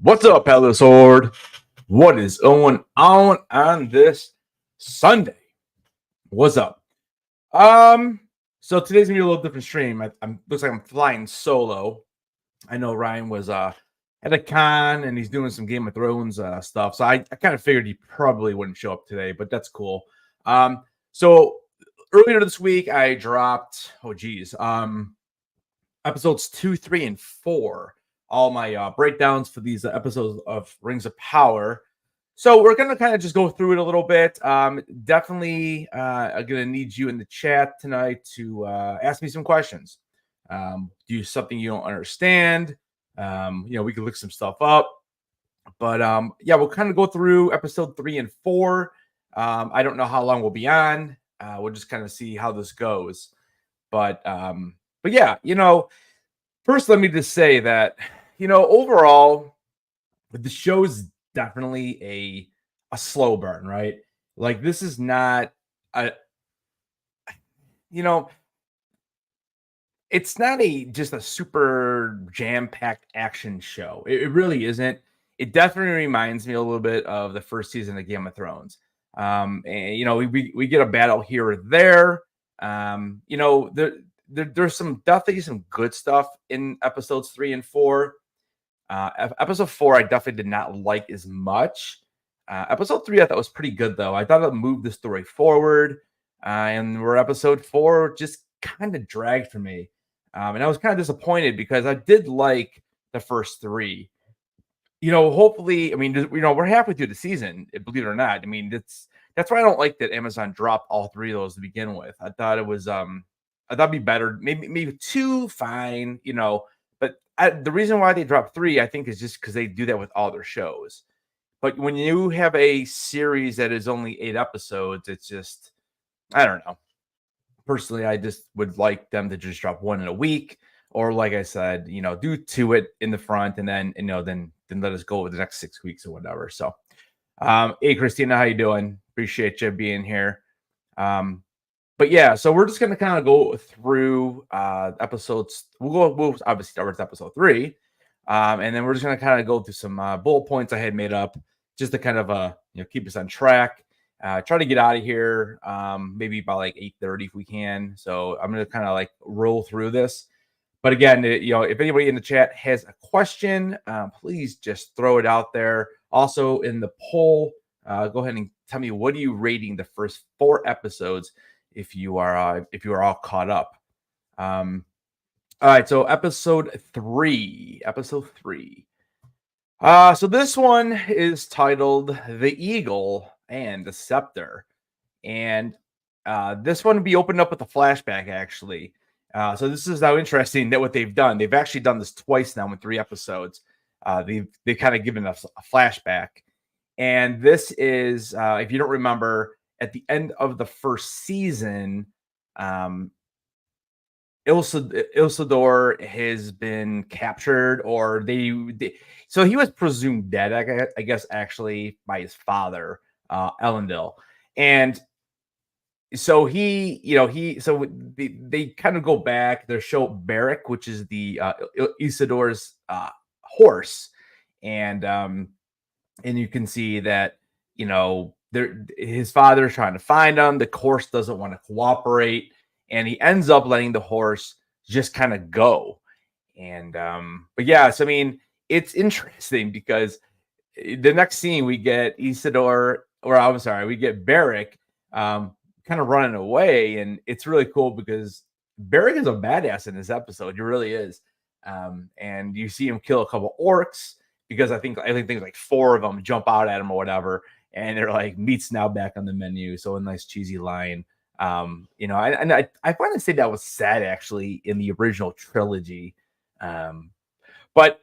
What's up, Headless Horde? What is going on this Sunday? What's up? So today's gonna be a little different stream. Looks like I'm flying solo. I know Ryan was at a con and he's doing some Game of Thrones stuff. So I kind of figured he probably wouldn't show up today, but that's cool. So earlier this week I dropped episodes 2, 3, and 4. All my breakdowns for these episodes of Rings of Power. So we're going to kind of just go through it a little bit. Definitely I'm going to need you in the chat tonight to ask me some questions. Do something you don't understand. We can look some stuff up. But we'll kind of go through episode 3 and 4. I don't know how long we'll be on. We'll just kind of see how this goes. But yeah, first let me just say that, overall, the show's definitely a slow burn, right? Like, this is not it's not just a super jam-packed action show. It really isn't. It definitely reminds me a little bit of the first season of Game of Thrones. And we get a battle here or there. There's definitely some good stuff in episodes 3 and 4. Episode 4, I definitely did not like as much. Episode 3, I thought was pretty good, though. I thought it moved the story forward. And where episode 4 just kind of dragged for me. And I was kind of disappointed because I did like the first 3. Hopefully, we're halfway through the season, believe it or not. That's why I don't like that Amazon dropped all 3 of those to begin with. I thought it was, I thought it'd be better. Maybe 2, fine, But the reason why they dropped 3, I think, is just because they do that with all their shows. But when you have a series that is only 8 episodes, it's just, I don't know. Personally, I just would like them to just drop 1 in a week, or like I said, do 2 in the front, and then then let us go with the next 6 weeks or whatever. So, hey Christina, how you doing? Appreciate you being here. But yeah, so we're just gonna kind of go through episodes. We'll obviously start with episode 3, and then we're just gonna kind of go through some bullet points I had made up just to kind of keep us on track. Try to get out of here maybe by like 8:30 if we can. So I'm gonna kind of like roll through this. But again, if anybody in the chat has a question, please just throw it out there. Also in the poll, go ahead and tell me, what are you rating the first 4 episodes if you are all caught up. All right, so episode 3. So this one is titled "The Eagle and the Scepter," and this one will be opened up with a flashback, actually. So this is how interesting that what they've done. They've actually done this twice now in 3 episodes. They've kind of given us a flashback, and this is if you don't remember, at the end of the first season, um, Ilsador has been captured, or so he was presumed dead, I guess, actually, by his father, Elendil. And so they kind of go back. They show Barrack, which is the Isidor's horse, and you can see that his father is trying to find him. The horse doesn't want to cooperate, and he ends up letting the horse just kind of go. And but yeah, so I mean, it's interesting because the next scene we get Isidore, or I'm sorry, we get Barrack kind of running away, and it's really cool because Barrack is a badass in this episode. He really is. And you see him kill a couple orcs because I think things like 4 of them jump out at him or whatever, and they're like, "Meat's now back on the menu." So a nice cheesy line. I find to say that was sad actually in the original trilogy. But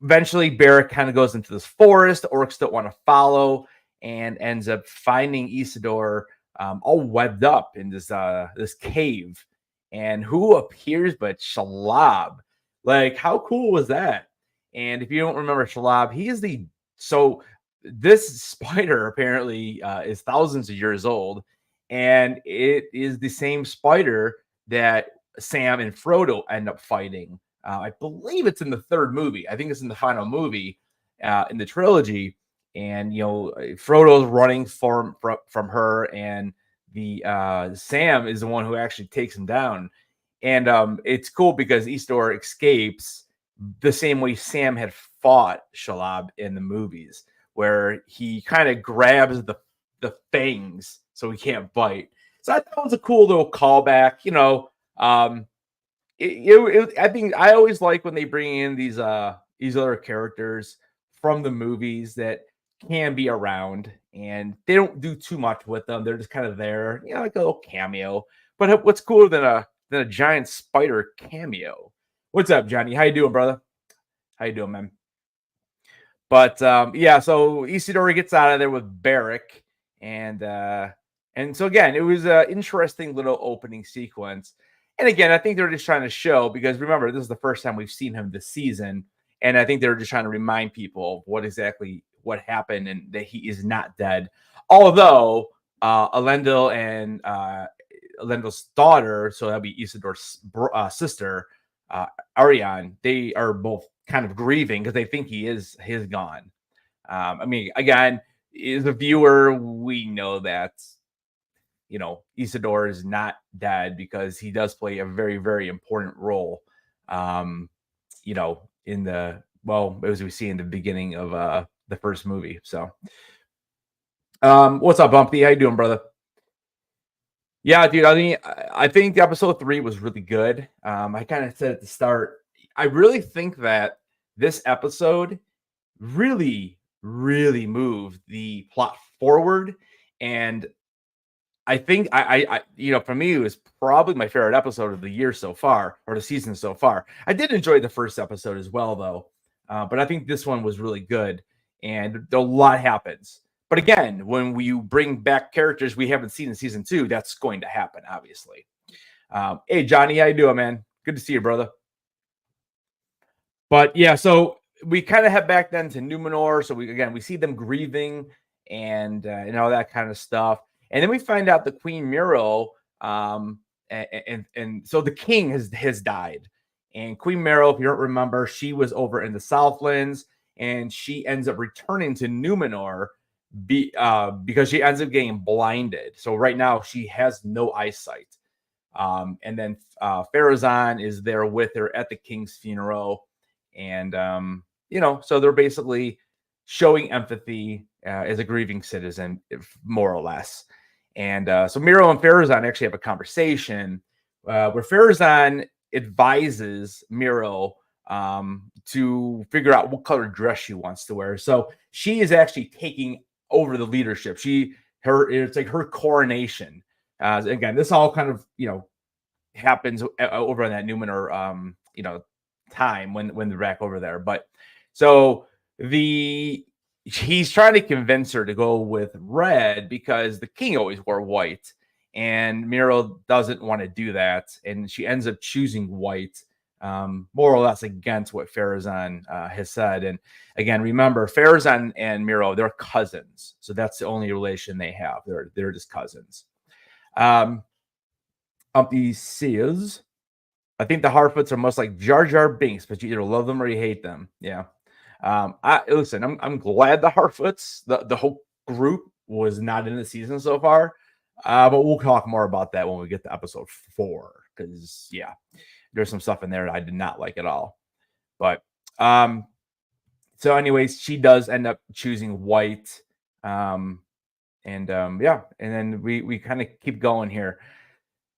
eventually Barrack kind of goes into this forest. The orcs don't want to follow, and ends up finding Isidore all webbed up in this cave. And who appears but Shalab? Like, how cool was that? And if you don't remember Shalab, he is this spider apparently is thousands of years old, and it is the same spider that Sam and Frodo end up fighting. I believe it's in the 3rd movie. I think it's in the final movie in the trilogy. And Frodo's running from her, and the Sam is the one who actually takes him down. And it's cool because Isidore escapes the same way Sam had fought Shalab in the movies, where he kind of grabs the fangs so he can't bite. So I thought it was a cool little callback. I think I always like when they bring in these other characters from the movies that can be around, and they don't do too much with them. They're just kind of there, like a little cameo. But what's cooler than a giant spider cameo? What's up, Johnny? How you doing, brother? How you doing, man? But yeah, so Isidore gets out of there with Barrack, and so again, it was an interesting little opening sequence. And again, I think they're just trying to show, because remember, this is the first time we've seen him this season, and I think they're just trying to remind people what happened, and that he is not dead. Although Elendil and Elendil's daughter, so that'd be Isidore's sister, Ariane, they are both kind of grieving because they think he is gone. I mean, again, as a viewer, we know that Isidore is not dead, because he does play a very, very important role. In as we see in the beginning of the first movie. So, what's up, Bumpy? How you doing, brother? Yeah, dude. I mean, I think episode 3 was really good. I kind of said at the start, I really think that this episode really, really moved the plot forward. And I think for me, it was probably my favorite episode of the year so far, or the season so far. I did enjoy the first episode as well, though. But I think this one was really good, and a lot happens. But again, when we bring back characters we haven't seen in season 2, that's going to happen, obviously. Hey, Johnny, how you doing, man? Good to see you, brother. But yeah, so we kind of head back then to Numenor. So we see them grieving and all that kind of stuff. And then we find out the Queen Miro, and so the king has died. And Queen Miro, if you don't remember, she was over in the Southlands, and she ends up returning to Numenor because she ends up getting blinded. So right now she has no eyesight. And then Farazan is there with her at the king's funeral. And, so they're basically showing empathy as a grieving citizen, more or less. And so Miro and Farazan actually have a conversation where Farazan advises Miro to figure out what color dress she wants to wear. So she is actually taking over the leadership. It's like her coronation. Again, this all kind of happens over on that Numenor time when they're back over there. But so he's trying to convince her to go with red because the king always wore white, and Miro doesn't want to do that, and she ends up choosing white, more or less against what Farazan has said. And again, remember, Farazan and Miro, they're cousins, so that's the only relation they have. They're just cousins. Umpy says, I think the Harfoots are most like Jar Jar Binks, but you either love them or you hate them. Yeah. Listen, I'm glad the Harfoots, the whole group, was not in the season so far. But we'll talk more about that when we get to episode 4, because there's some stuff in there that I did not like at all. But so anyways, she does end up choosing white. And then we kind of keep going here.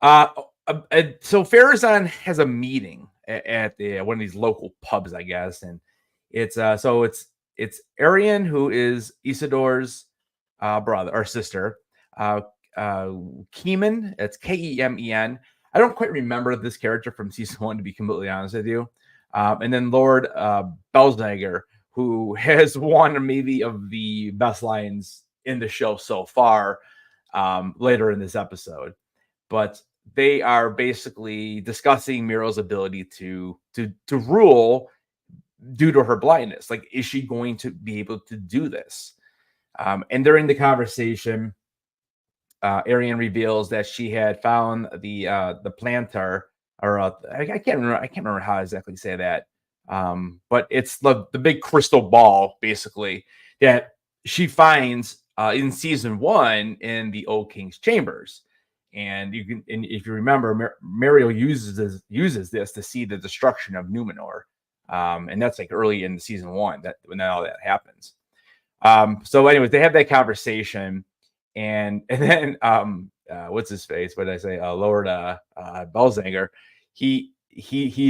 So Farazan has a meeting at one of these local pubs, I guess, and it's Arian, who is Isildur's brother or sister. Keeman, it's Kemen. I don't quite remember this character from season 1, to be completely honest with you. And then Lord Belzager, who has one maybe of the best lines in the show so far, later in this episode. But they are basically discussing Miro's ability to rule due to her blindness. Like, is she going to be able to do this? And during the conversation, Arian reveals that she had found the plantar, or I can't remember how to exactly say that. But it's the big crystal ball, basically, that she finds in season 1 in the Old King's chambers. And if you remember, Muriel uses this to see the destruction of Numenor, and that's like early in season 1 when all that happens. So, anyways, they have that conversation, and then what's his face? What did I say? Lord Belzanger. He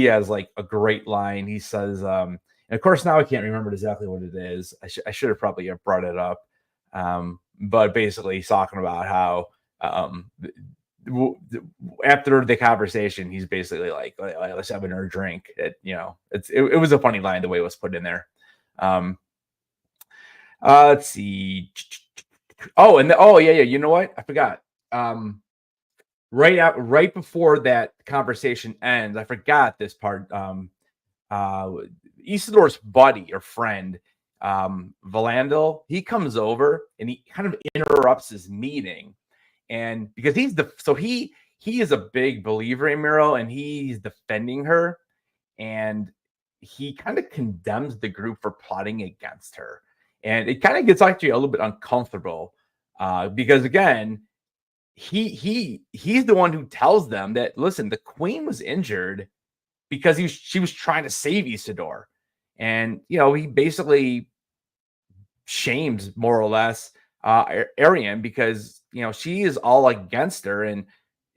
has like a great line. He says, and of course now I can't remember exactly what it is. I should have probably brought it up. But basically, he's talking about how after the conversation, he's basically like, let's have another drink. It was a funny line the way it was put in there. Let's see. You know what? I forgot. Right before that conversation ends, I forgot this part. Isildur's buddy or friend, Valandil, he comes over and he kind of interrupts his meeting, and because he is a big believer in Miro, and he's defending her, and he kind of condemns the group for plotting against her, and it kind of gets actually a little bit uncomfortable, because again, he's the one who tells them that, listen, the queen was injured because she was trying to save Isildur, and he basically shames, more or less, Arian, because she is all against her, and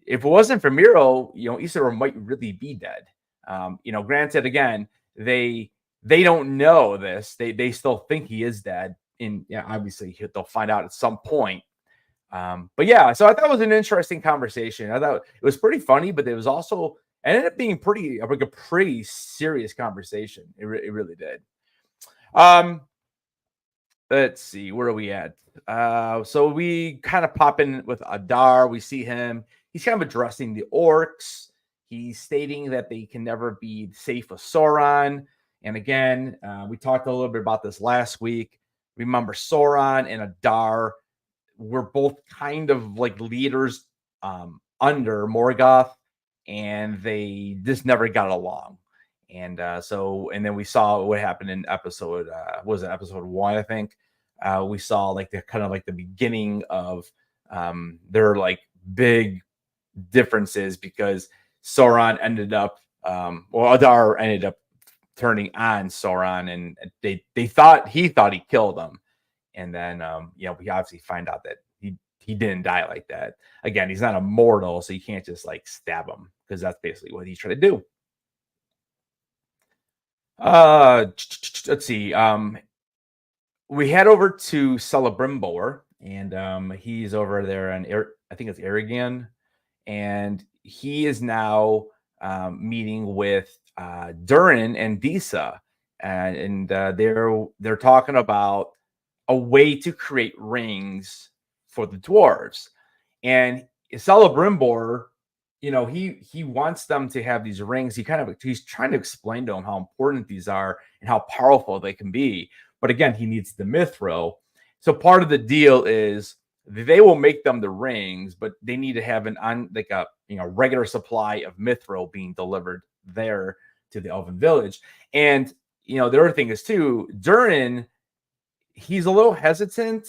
if it wasn't for Miro, Isildur might really be dead. Granted, again, they don't know this. They still think he is dead, and obviously they'll find out at some point. So I thought it was an interesting conversation. I thought it was pretty funny, but it was also ended up being a pretty serious conversation. It really did. Let's see, where are we at? So we kind of pop in with Adar. We see him. He's kind of addressing the orcs. He's stating that they can never be safe with Sauron. And again, we talked a little bit about this last week. Remember, Sauron and Adar were both kind of like leaders under Morgoth, and they just never got along. And then we saw what happened in episode 1, I think. We saw like the kind of like the beginning of their like big differences, because Sauron ended up Adar ended up turning on Sauron, and he thought he killed him. And then we obviously find out that he didn't die like that. Again, he's not a mortal, so you can't just like stab him, because that's basically what he's trying to do. Let's see. We head over to Celebrimbor, and he's over there, and I think it's Aragon, and he is now meeting with Durin and Disa, and they're talking about a way to create rings for the dwarves. And Celebrimbor, he wants them to have these rings. He's trying to explain to them how important these are and how powerful they can be. But again, he needs the mithril. So part of the deal is they will make them the rings, but they need to have a regular supply of mithril being delivered there to the Elven village. And the other thing is too, Durin, he's a little hesitant,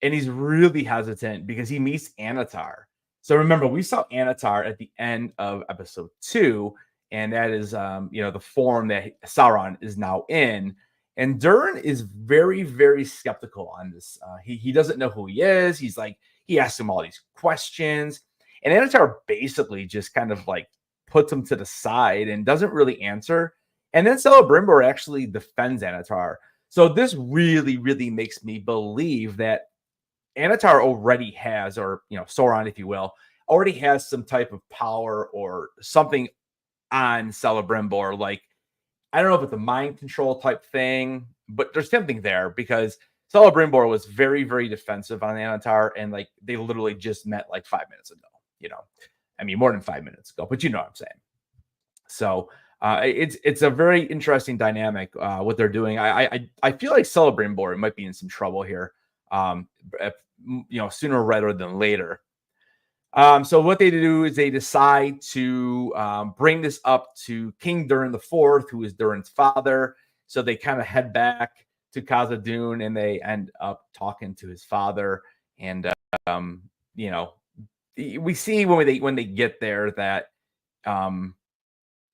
and he's really hesitant because he meets Anatar. So remember, we saw Anatar at the end of episode 2, and that is the form that Sauron is now in. And Durin is very, very skeptical on this. He doesn't know who he is. He asks him all these questions, and Anatar basically just kind of like puts him to the side and doesn't really answer. And then Celebrimbor actually defends Anatar. So this really, really makes me believe that Anatar already has, or Sauron, if you will, already has some type of power or something on Celebrimbor. Like, I don't know if it's a mind control type thing, but there's something there because Celebrimbor was very, very defensive on Anatar, and like they literally just met like 5 minutes ago. I mean more than 5 minutes ago, but you know what I'm saying. So it's a very interesting dynamic what they're doing. I feel like Celebrimbor might be in some trouble here. Sooner rather than later. So what they do is they decide to bring this up to King Durin IV, who is Durin's father. So they kind of head back to Khazad-dûm, and they end up talking to his father. And we see when they get there that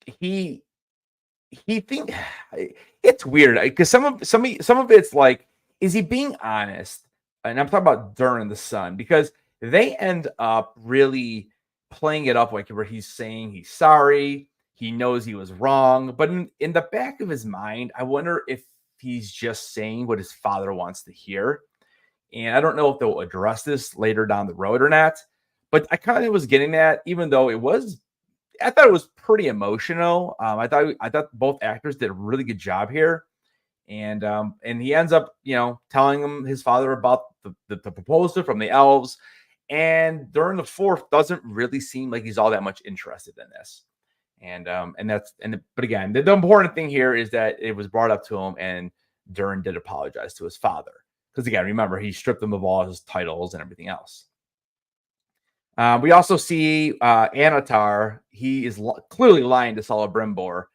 he think it's weird because some of it's like, is he being honest? And I'm talking about Durin the son, because they end up really playing it up like where he's saying he's sorry, he knows he was wrong, but in the back of his mind, I wonder if he's just saying what his father wants to hear. And I don't know if they'll address this later down the road or not, but I kind of was getting that, even though I thought it was pretty emotional. I thought both actors did a really good job here, and he ends up, telling him his father about the proposal from the elves, and Durin the Fourth doesn't really seem like he's all that much interested in this, but again, the important thing here is that it was brought up to him, and Durin did apologize to his father because again, remember, he stripped him of all his titles and everything else. We also see Anatar. He is clearly lying to Celebrimbor.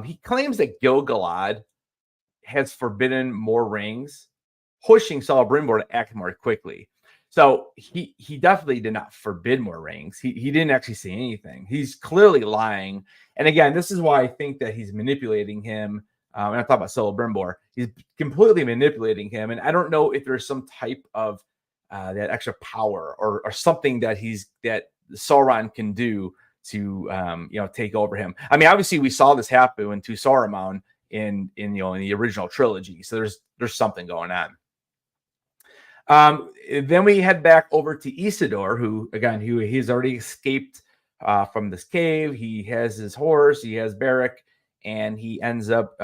He claims that Gil-galad has forbidden more rings, pushing Celebrimbor to act more quickly. So he definitely did not forbid more rings. He didn't actually say anything. He's clearly lying. And again, this is why I think that he's manipulating him. And I'm talking about Celebrimbor. He's completely manipulating him. And I don't know if there's some type of that extra power or something that Sauron can do to take over him. I mean, obviously we saw this happen to Saruman in the original trilogy, so there's something going on. Then we head back over to Isildur, who again he's already escaped from this cave. He has his horse, he has Beric, and he ends up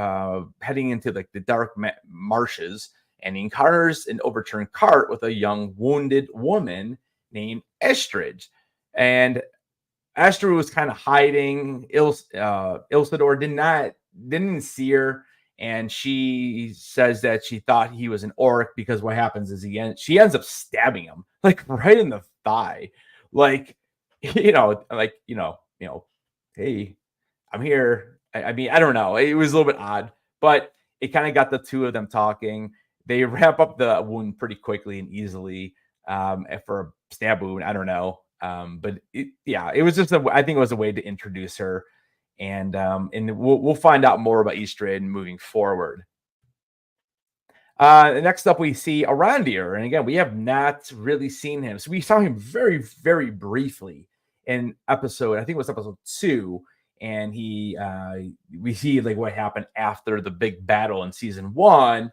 heading into like the dark marshes. And he encounters an overturned cart with a young wounded woman named Estrid. And Estrid was kind of hiding. Isildur didn't see her, and she says that she thought he was an orc because what happens is she ends up stabbing him like right in the thigh, like hey, I'm here. I mean, I don't know. It was a little bit odd, but it kind of got the two of them talking. They wrap up the wound pretty quickly and easily for a stab wound. I don't know. But it was just I think it was a way to introduce her. And we'll find out more about Istrid moving forward. Next up, we see Arondir. And again, we have not really seen him. So we saw him very, very briefly in I think it was episode 2. and we see like what happened after the big battle in season 1.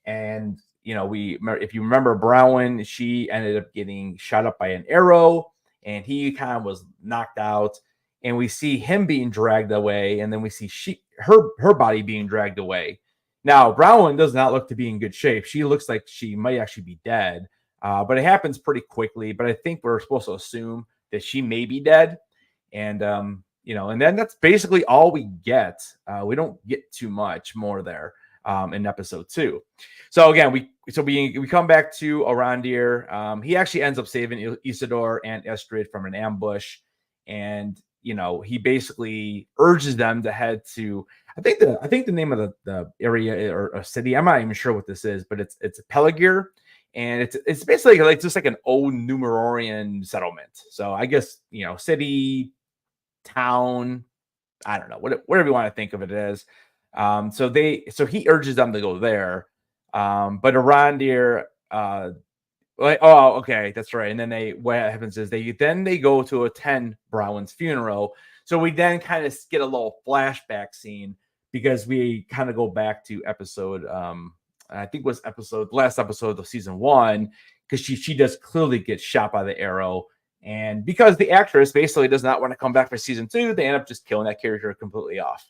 And if you remember Brown, she ended up getting shot up by an arrow, and he kind of was knocked out. And we see him being dragged away, and then we see her body being dragged away. Now, Brown does not look to be in good shape. She looks like she might actually be dead, but it happens pretty quickly. But I think we're supposed to assume that she may be dead, and and then that's basically all we get. We don't get too much more there in episode 2. So again, we come back to Arondir. He actually ends up saving Isildur and Estrid from an ambush, and he basically urges them to head to, I think the name of the area or a city, I'm not even sure what this is, but it's Peligir, and it's basically like just like an old Numenorian settlement. So I guess city, town, I don't know, whatever you want to think of it as. So he urges them to go there. But Arondir, okay, that's right. And then what happens is they go to attend Brown's funeral. So we then kind of get a little flashback scene, because we kind of go back to episode, I think it was last episode of season 1, because she does clearly get shot by the arrow. And because the actress basically does not want to come back for season 2, they end up just killing that character completely off,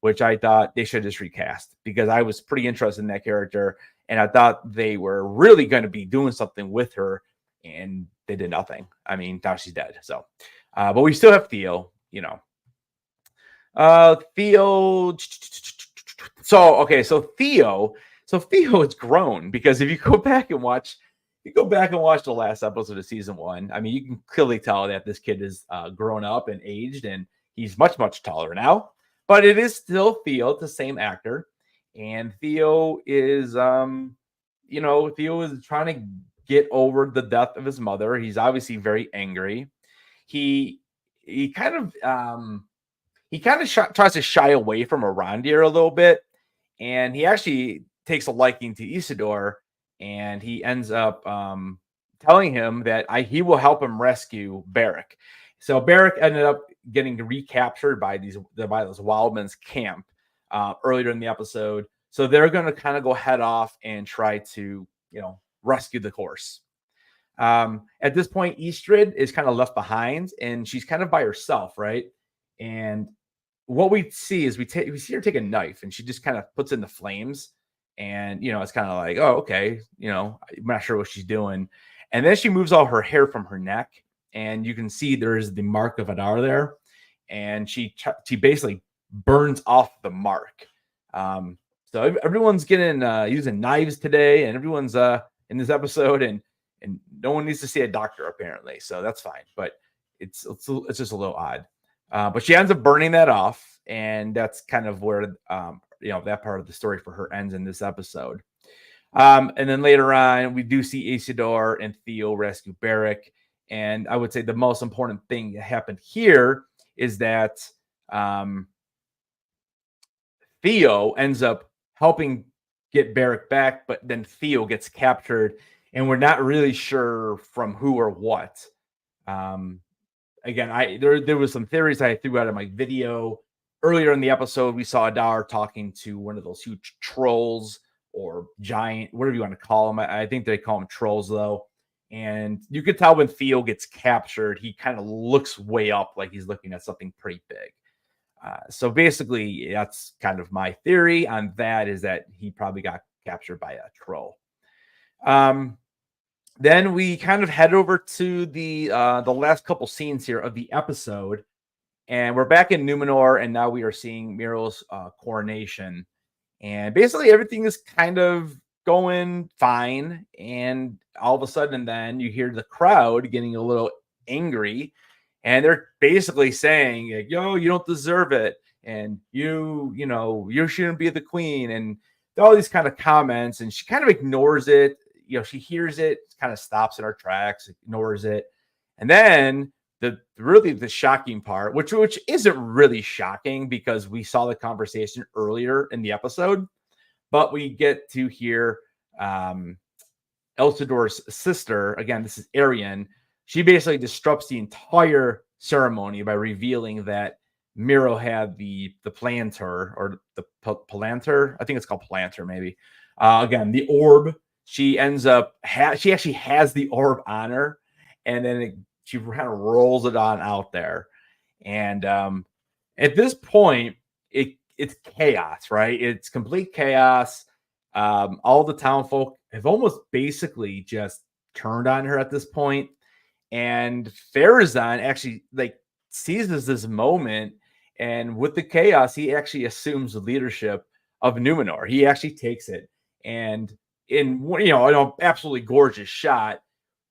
which I thought they should just recast, because I was pretty interested in that character, and I thought they were really going to be doing something with her, and they did nothing. I mean, now she's dead. So, but we still have Theo, Theo. So Theo has grown, because if you go back and watch the last episode of season 1, I mean, you can clearly tell that this kid is grown up and aged, and he's much, much taller now. But it is still Theo, the same actor. And Theo is, Theo is trying to get over the death of his mother. He's obviously very angry. He kind of tries to shy away from Arondir a little bit. And he actually takes a liking to Isildur, and he ends up telling him that he will help him rescue Beric. So Beric ended up getting recaptured by those Wildmen's camp earlier in the episode. So they're going to kind of go head off and try to, rescue the horse. At this point, Estrid is kind of left behind, and she's kind of by herself, right? And what we see is we see her take a knife, and she just kind of puts it in the flames. And, it's kind of like, oh, okay, I'm not sure what she's doing. And then she moves all her hair from her neck, and you can see there's the mark of Adar there. And she basically burns off the mark. So everyone's getting using knives today, and everyone's in this episode, and no one needs to see a doctor apparently. So that's fine, but it's just a little odd. But she ends up burning that off, and that's kind of where that part of the story for her ends in this episode. And then later on, we do see Isildur and Theo rescue Beric. And I would say the most important thing that happened here is that Theo ends up helping get Beric back, but then Theo gets captured, and we're not really sure from who or what. Again, there was some theories I threw out in my video. Earlier in the episode, we saw Adar talking to one of those huge trolls or giant, whatever you want to call them. I think they call them trolls, though. And you could tell when Theo gets captured, he kind of looks way up, like he's looking at something pretty big. So basically, that's kind of my theory on that, is that he probably got captured by a troll. Then we kind of head over to the last couple scenes here of the episode. And we're back in Numenor, and now we are seeing Muriel's coronation. And basically everything is kind of going fine. And all of a sudden then you hear the crowd getting a little angry. And they're basically saying, like, yo, you don't deserve it. And you shouldn't be the queen. And all these kind of comments. And she kind of ignores it. She hears it, kind of stops in her tracks, ignores it. And then the shocking part, which isn't really shocking, because we saw the conversation earlier in the episode, but we get to hear Elsodor's sister, again, this is Arian. She basically disrupts the entire ceremony by revealing that Miro had the planter or the palantir. I think it's called palantir, maybe. Again, the orb. She ends up she actually has the orb on her, and then she kind of rolls it on out there. And at this point, it's chaos, right? It's complete chaos. All the town folk have almost basically just turned on her at this point. And Farazan actually like seizes this moment, and with the chaos, he actually assumes the leadership of Numenor. He actually takes it, and in an absolutely gorgeous shot.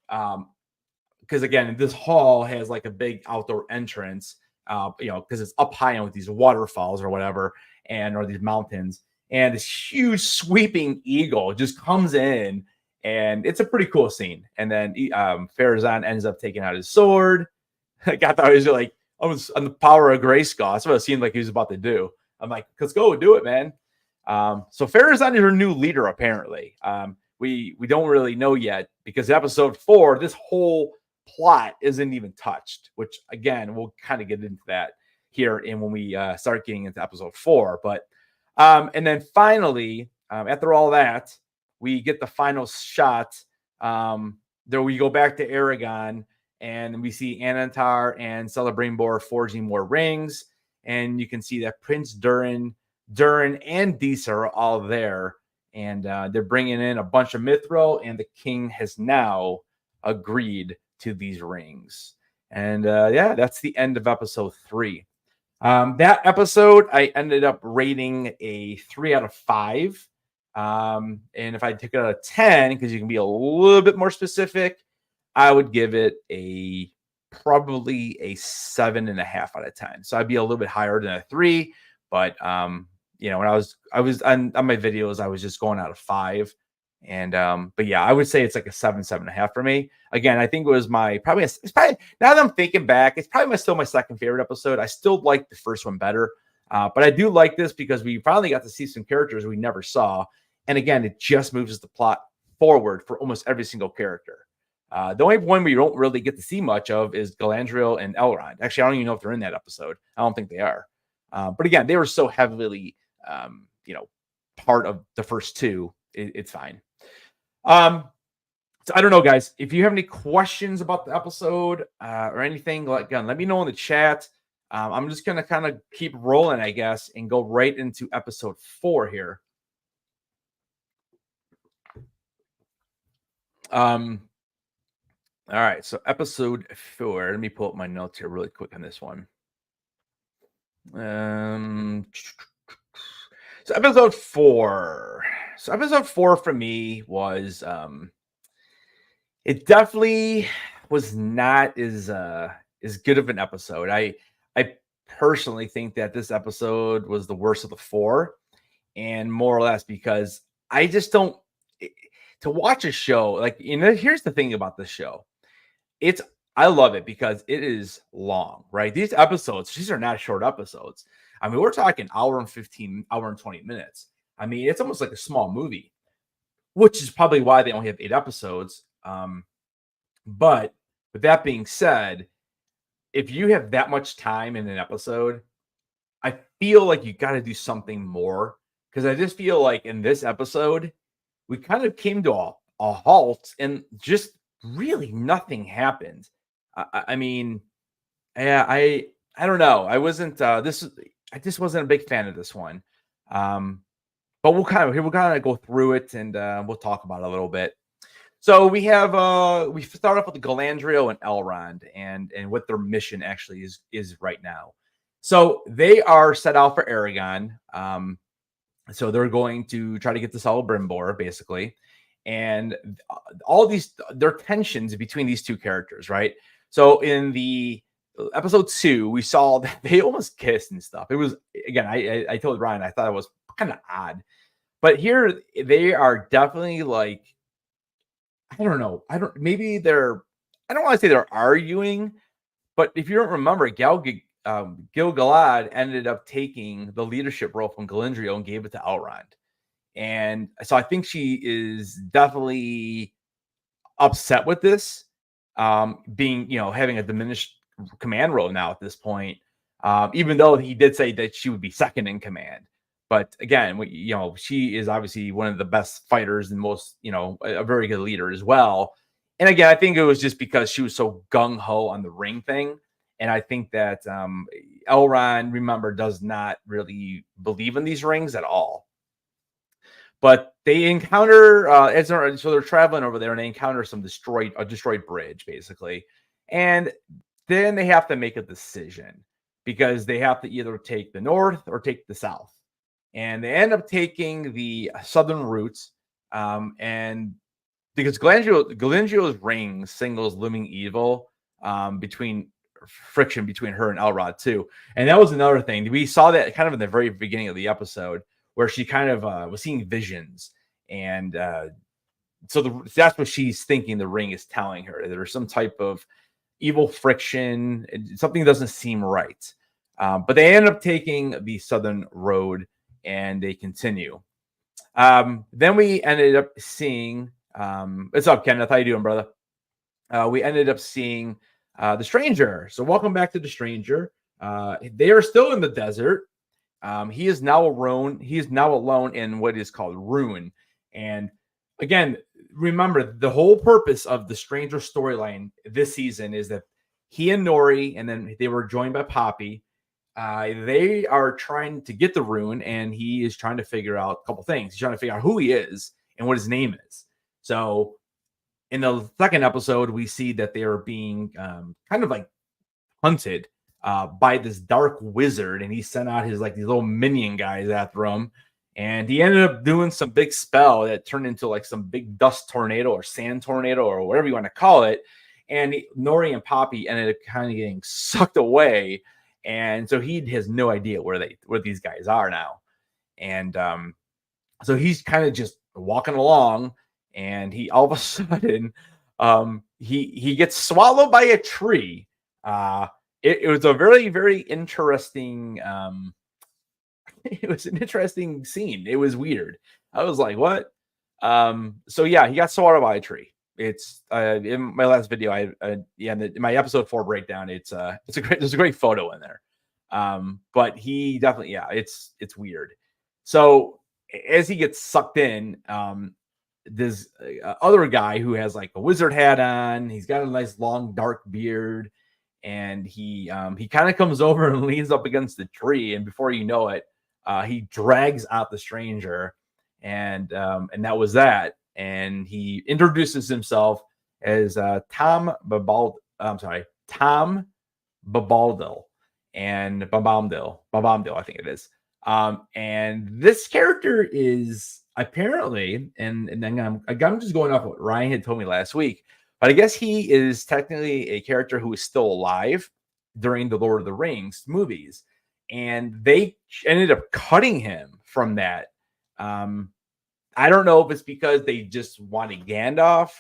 Because again, this hall has like a big outdoor entrance, because it's up high with these waterfalls or whatever, or these mountains, and this huge sweeping eagle just comes in, and it's a pretty cool scene. And then Farazan ends up taking out his sword. I thought he was like, I was on the power of Grayskull. That's what it seemed like he was about to do. I'm like, let's go do it, man. So Farazan is her new leader, apparently. We don't really know yet, because episode 4, this whole plot isn't even touched, which again, we'll kind of get into that here when we start getting into episode 4. But and then finally, after all that, we get the final shot. There we go back to Aragon, and we see Anantar and Celebrimbor forging more rings, and you can see that Prince Durin, and Disa are all there, and they're bringing in a bunch of Mithril, and the king has now agreed to these rings. And that's the end of episode 3. That episode, I ended up rating a 3 out of 5. And if I took it out of 10, because you can be a little bit more specific, I would give it probably a 7.5 out of 10. So I'd be a little bit higher than a 3, but when I was on my videos, I was just going out of 5. And but yeah, I would say it's like a 7.5 for me. Again, I think it was probably now that I'm thinking back, it's probably still my second favorite episode. I still like the first one better, but I do like this because we finally got to see some characters we never saw, and again, it just moves the plot forward for almost every single character. The only one we don't really get to see much of is Galadriel and Elrond. Actually, I don't even know if they're in that episode. I don't think they are. But again, they were so heavily, part of the first 2. It's fine. So I don't know, guys. If you have any questions about the episode or anything, again, let me know in the chat. I'm just gonna kind of keep rolling, I guess, and go right into episode 4 here. All right, so episode 4. Let me pull up my notes here really quick on this one. So episode 4. So episode 4 for me was it definitely was not as good of an episode. I personally think that this episode was the worst of the 4, and more or less because I just don't to watch a show like here's the thing about this show. I love it because it is long, right? These are not short episodes. I mean, we're talking hour and 20 minutes. I mean, it's almost like a small movie, which is probably why they only have 8 episodes. But with that being said, if you have that much time in an episode, I feel like you got to do something more, because I just feel like in this episode, we kind of came to a halt and just really nothing happened. I mean, yeah, I don't know. I wasn't I just wasn't a big fan of this one. But we'll kind of go through it, and we'll talk about it a little bit. So we start off with Galadriel and Elrond and what their mission actually is right now. So they are set out for Aragon. So they're going to try to get to Celebrimbor, basically. And all there are tensions between these two characters, right? So in the episode 2, we saw that they almost kissed and stuff. It was, again, I told Ryan, I thought it was kind of odd. But here they are definitely like, I don't know. I don't want to say they're arguing, but if you don't remember, Gil-galad ended up taking the leadership role from Galadriel and gave it to Elrond. And so I think she is definitely upset with this, being, having a diminished command role now at this point. even though he did say that she would be second in command. But again, she is obviously one of the best fighters and most, a very good leader as well. And again, I think it was just because she was so gung ho on the ring thing. And I think that Elrond, remember, does not really believe in these rings at all. But they encounter so they're traveling over there and they encounter a destroyed bridge, basically. And then they have to make a decision because they have to either take the north or take the south. And they end up taking the southern route. And because Galadriel's ring signals looming evil between friction between her and Elrond too. And that was another thing. We saw that kind of in the very beginning of the episode where she kind of was seeing visions. And that's what she's thinking the ring is telling her. There's some type of evil friction. Something doesn't seem right. But they end up taking the southern road and they continue. Then we ended up seeing, what's up, Kenneth? How you doing, brother? We ended up seeing the stranger. So welcome back to the stranger. They are still in the desert. He is now alone. He is now alone in what is called Ruin. And again, remember the whole purpose of the stranger storyline this season is that he and Nori, and then they were joined by Poppy. They are trying to get the Ruin, and he is trying to figure out a couple things. He's trying to figure out who he is and what his name is. So in the second episode, we see that they are being kind of like hunted by this dark wizard, and he sent out his these little minion guys after him, and he ended up doing some big spell that turned into like some big dust tornado or sand tornado or whatever you want to call it. And Nori and Poppy ended up kind of getting sucked away, and so he has no idea where these guys are now. And so he's kind of just walking along, and he all of a sudden he gets swallowed by a tree. It was a very, very interesting. It was an interesting scene. It was weird. I was like, "What?" So yeah, he got swallowed by a tree. It's in my last video. In my episode 4 breakdown. There's a great photo in there. But he definitely, it's weird. So as he gets sucked in, this other guy who has like a wizard hat on. He's got a nice long dark beard. And he kind of comes over and leans up against the tree, and before you know it, he drags out the stranger, and that was that. And he introduces himself as Tom Babaldil, and Babamdil, I think it is. And this character is apparently, and then I'm just going off what Ryan had told me last week. But I guess he is technically a character who is still alive during the Lord of the Rings movies. And they ended up cutting him from that. I don't know if it's because they just wanted Gandalf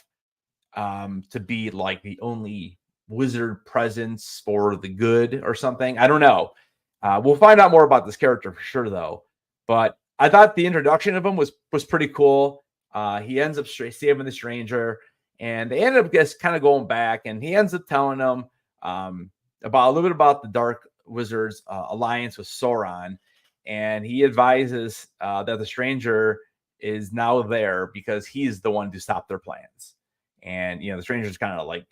to be like the only wizard presence for the good or something. I don't know. We'll find out more about this character for sure, though. But I thought the introduction of him was pretty cool. He ends up saving the stranger. And they ended up just kind of going back, and he ends up telling them about a little bit about the Dark Wizard's alliance with Sauron. And he advises that the stranger is now there because he's the one to stop their plans. And, the stranger's kind of like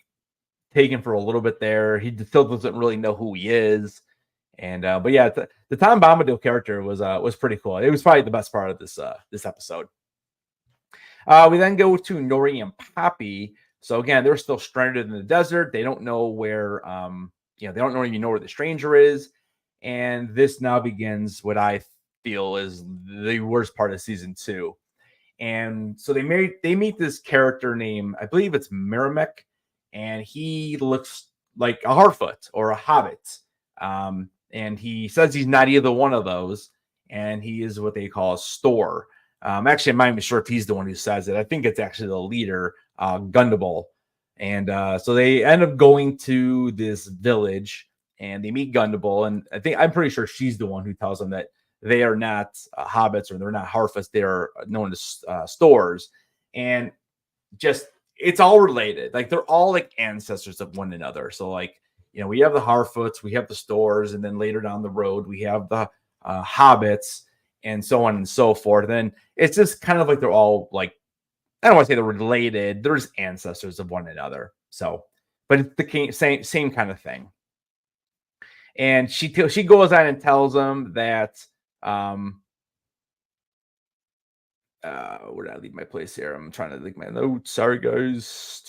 taken for a little bit there. He still doesn't really know who he is. And, but yeah, the Tom Bombadil character was pretty cool. It was probably the best part of this episode. We then go to Nori and Poppy. So again, they're still stranded in the desert. They don't know where, they don't even know where the stranger is. And this now begins what I feel is the worst part of season 2. And so they meet this character named, I believe it's Merrimack, and he looks like a Harfoot or a Hobbit. And he says he's not either one of those, and he is what they call a Stor. Actually, I'm not even sure if he's the one who says it. I think it's actually the leader, Gundabal. And so they end up going to this village, and they meet Gundabal. And I'm pretty sure she's the one who tells them that they are not hobbits or they're not Harfoots. They are known as Stors. And just, it's all related. Like, they're all like ancestors of one another. So like we have the Harfoots, we have the Stores, and then later down the road we have the Hobbits, and so on and so forth. And it's just kind of like they're all like, I don't want to say they're related. They're just ancestors of one another. So, but it's the same kind of thing. And she goes on and tells them that where did I leave my place here? I'm trying to leave my notes. Sorry, guys.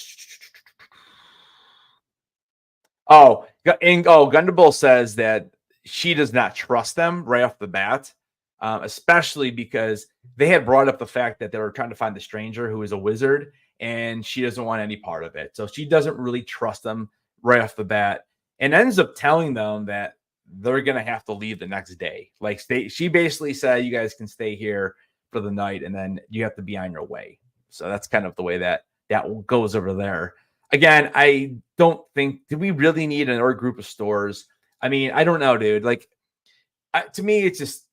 Gundabul says that she does not trust them right off the bat, especially because they had brought up the fact that they were trying to find the stranger who is a wizard, and she doesn't want any part of it. So she doesn't really trust them right off the bat, and ends up telling them that they're going to have to leave the next day. Like she basically said, you guys can stay here for the night, and then you have to be on your way. So that's kind of the way that goes over there. Again, I don't think, do we really need another group of stores? I mean, I don't know, dude. Like, to me, it's just,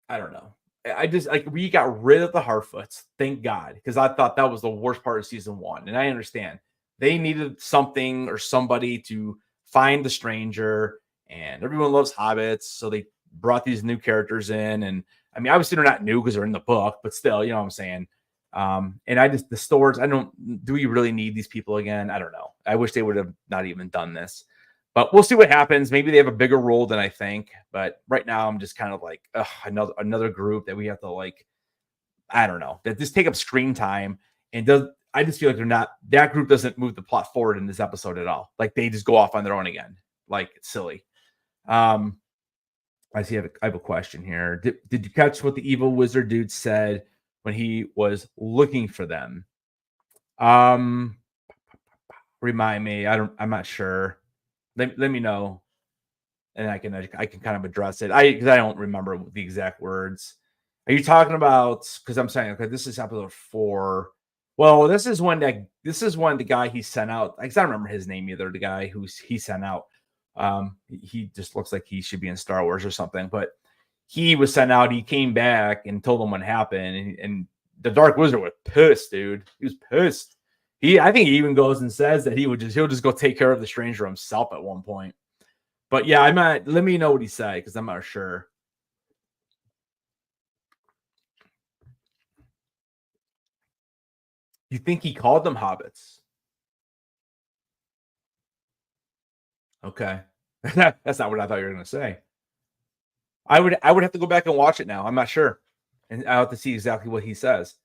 I don't know. I just, like, we got rid of the Harfoots, thank God, because I thought that was the worst part of season 1. And I understand they needed something or somebody to find the stranger, and everyone loves hobbits, so they brought these new characters in. And I mean, obviously they're not new because they're in the book, but still, you know what I'm saying? And the Stores, do we really need these people again? I don't know. I wish they would have not even done this, but we'll see what happens. Maybe they have a bigger role than I think, but right now I'm just kind of like, another group that we have to, like, I don't know, that just take up screen time. And I just feel like that group doesn't move the plot forward in this episode at all. Like, they just go off on their own again. Like, it's silly. I have a question here. Did you catch what the evil wizard dude said when he was looking for them? Remind me. I'm not sure. Let me know, and I can kind of address it. Because I don't remember the exact words. Are you talking about? Because I'm saying, okay, this is episode 4. Well, this is when the guy he sent out. I don't remember his name either. The guy he sent out. He just looks like he should be in Star Wars or something. But he was sent out. He came back and told them what happened, and the Dark Wizard was pissed, dude. He was pissed. I think he even goes and says that he'll just go take care of the stranger himself at one point. But yeah, let me know what he said, because I'm not sure. You think he called them hobbits? Okay. That's not what I thought you were going to say. I would have to go back and watch it now. I'm not sure. And I'll have to see exactly what he says.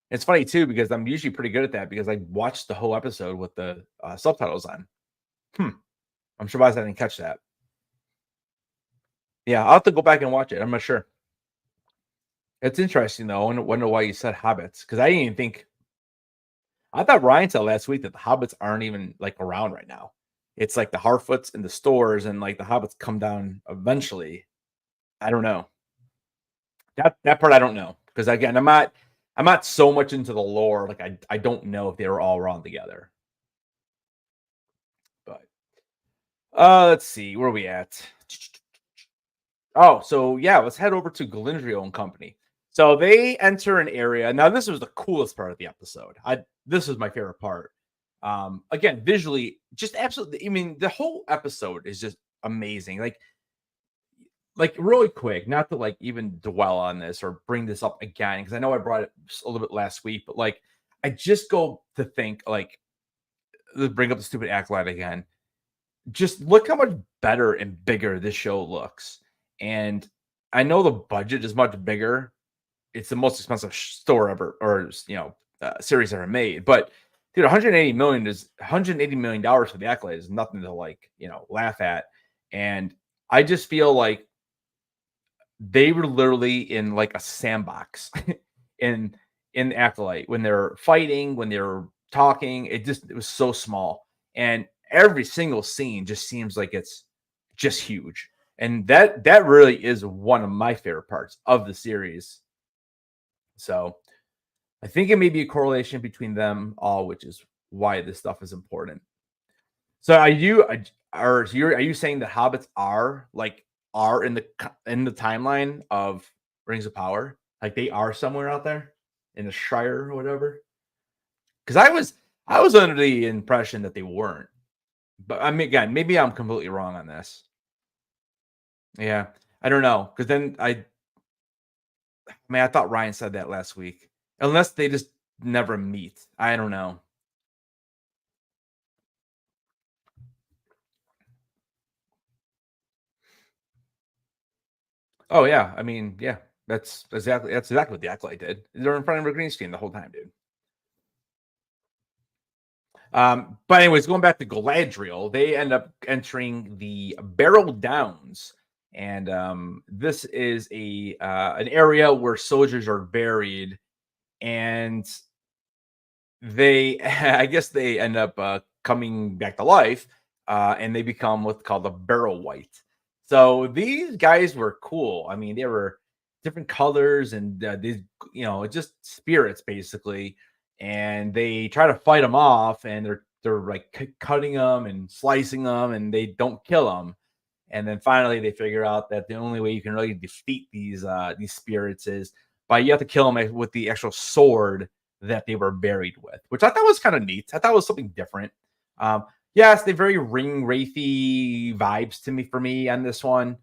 It's funny too, because I'm usually pretty good at that, because I watched the whole episode with the subtitles on. I'm surprised I didn't catch that. Yeah, I'll have to go back and watch it. I'm not sure. It's interesting though. I wonder why you said hobbits, because I didn't even think. I thought Ryan said last week that the hobbits aren't even, like, around right now. It's like the Harfoots and the Stores, and like the hobbits come down eventually. I don't know. That part I don't know, because again, I'm not so much into the lore. Like, I don't know if they were all around together. But let's see, where are we at? Oh, so yeah, let's head over to Galadriel and company. So they enter an area. Now, this was the coolest part of the episode. This was my favorite part. Again, visually, just absolutely. I mean, the whole episode is just amazing. Like really quick, not to like even dwell on this or bring this up again, because I know I brought it a little bit last week, but like, I just go to think, like, let's bring up the stupid acolyte again. Just look how much better and bigger this show looks. And I know the budget is much bigger. It's the most expensive store ever, or series ever made. But dude, $180 million for the acolyte is nothing to, like, laugh at. And I just feel like they were literally in like a sandbox in acolyte, when they're fighting, when they're talking. It was so small, and every single scene just seems like it's just huge. And that really is one of my favorite parts of the series. So I think it may be a correlation between them all, which is why this stuff is important. So are you saying that hobbits are in the timeline of Rings of Power? Like, they are somewhere out there in the Shire or whatever? Because I was under the impression that they weren't. But I mean, again, maybe I'm completely wrong on this. Yeah, I don't know because then I thought Ryan said that last week. Unless they just never meet. I don't know. Oh yeah, I mean, yeah, that's exactly what the acolyte did. They're in front of a green screen the whole time, dude. But anyways, going back to Galadriel, they end up entering the Barrel Downs, and this is a an area where soldiers are buried, and they I guess they end up coming back to life, and they become what's called a barrel white. So these guys were cool. I mean, they were different colors and these, just spirits basically. And they try to fight them off, and they're like cutting them and slicing them, and they don't kill them. And then finally, they figure out that the only way you can really defeat these spirits is by you have to kill them with the actual sword that they were buried with, which I thought was kind of neat. I thought it was something different. Yes, they very ring wraithy vibes to me for me on this one.